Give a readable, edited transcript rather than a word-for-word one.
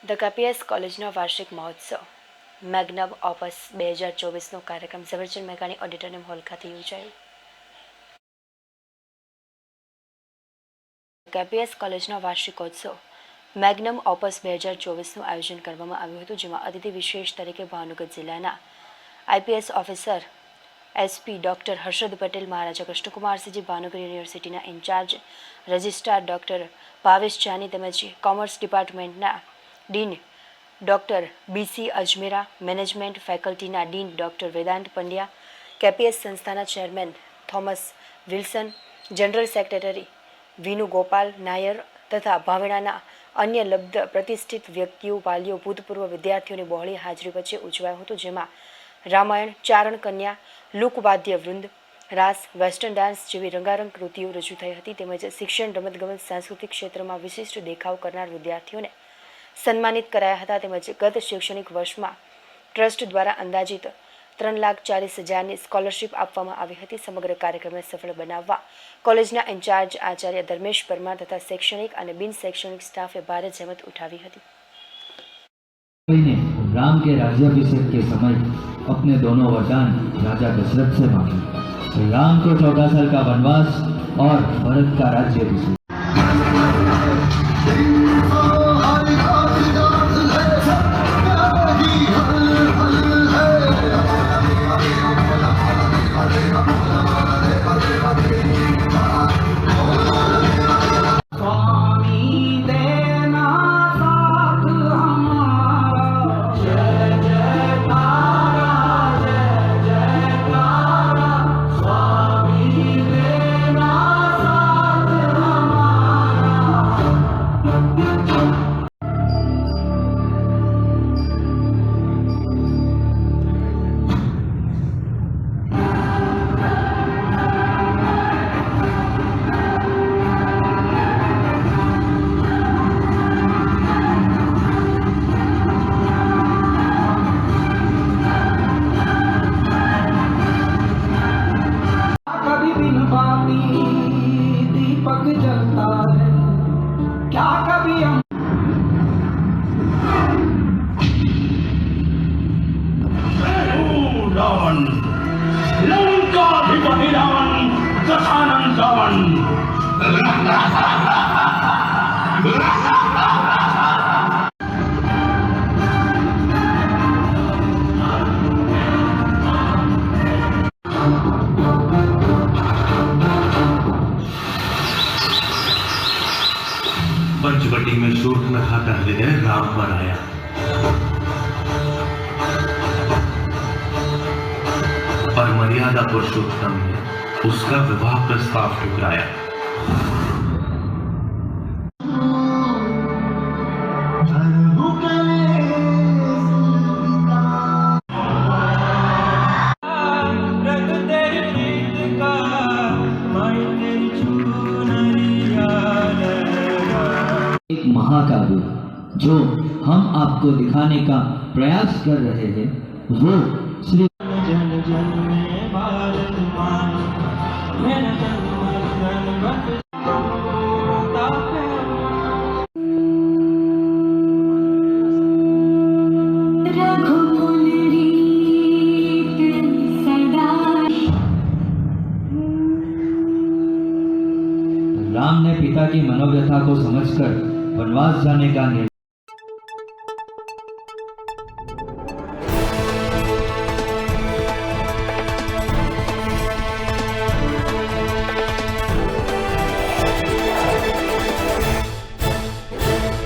The KPS કોલેજનો વાર્ષિક મહોત્સવ મેગ્નમ ઓપસ 2024નો કાર્યક્રમ ઝવેરચંદ મેઘાણી ઓડિટોરિયમ હોલ ખાતે યોજાયો. કેપીએસ કોલેજનો વાર્ષિકોત્સવ મેગ્નમ ઓપસ 2024નું આયોજન કરવામાં આવ્યું હતું, જેમાં અતિથિ વિશેષ તરીકે ભાવનગર જિલ્લાના IPS officer SP doctor Harshad Patel, Maharaja Krishnakumarsinhji, Bhavnagar યુનિવર્સિટીના in-charge registrar doctor Bhavesh Jani તેમજ કોમર્સ ડિપાર્ટમેન્ટના dean doctor BC Ajmera, management ફેકલ્ટીના dean doctor Vedant Pandya, KPS સંસ્થાના chairman Thomas Wilson, general secretary Vinu Gopal Nair તથા ભાવેણાના અન્ય લબ્ધ પ્રતિષ્ઠિત વ્યક્તિઓ, વાલીઓ, ભૂતપૂર્વ વિદ્યાર્થીઓની બહોળી હાજરી વચ્ચે ઉજવાયું હતું, જેમાં રામાયણ, ચારણ કન્યા, લોકવાદ્ય વૃંદ, રાસ, વેસ્ટર્ન ડાન્સ જેવી રંગારંગ કૃતિઓ રજૂ થઈ હતી. તેમજ શિક્ષણ, રમતગમત, સાંસ્કૃતિક ક્ષેત્રમાં વિશિષ્ટ દેખાવ કરનાર વિદ્યાર્થીઓને સન્માનિત કરાયા હતા. તેમજ ગત શૈક્ષણિક વર્ષમાં ટ્રસ્ટ દ્વારા અંદાજિત 3,40,000ની સ્કોલરશીપ આપવામાં આવી હતી. સમગ્ર કાર્યક્રમને સફળ બનાવવા કોલેજના ઇન્ચાર્જ આચાર્ય ધર્મેશ પરમાર તથા શૈક્ષણિક અને બિન शैक्षणिक स्टाफे भारे जहमत उठावी थी. राम के राज्याभिषेक के समय अपने दोनों वरदान राजा दशरथ से मांगे. राम को 14 साल का वनवास और भरत का राज्याभिषेक. दीपक जलता है क्या कभी हम रावण लंकाधिपति रावण दशानन रावण पंचवटी में शूर्पणखा का हृदय राम पर आया. और मर्यादा पुरुषोत्तम ने उसका विवाह प्रस्ताव ठुकराया. एक महाकाव्य जो हम आपको दिखाने का प्रयास कर रहे हैं वो श्री जन जन में भारत मां मेरा जन्म राम ने पिता की मनोव्यथा को समझकर वनवास जाने का निर्णय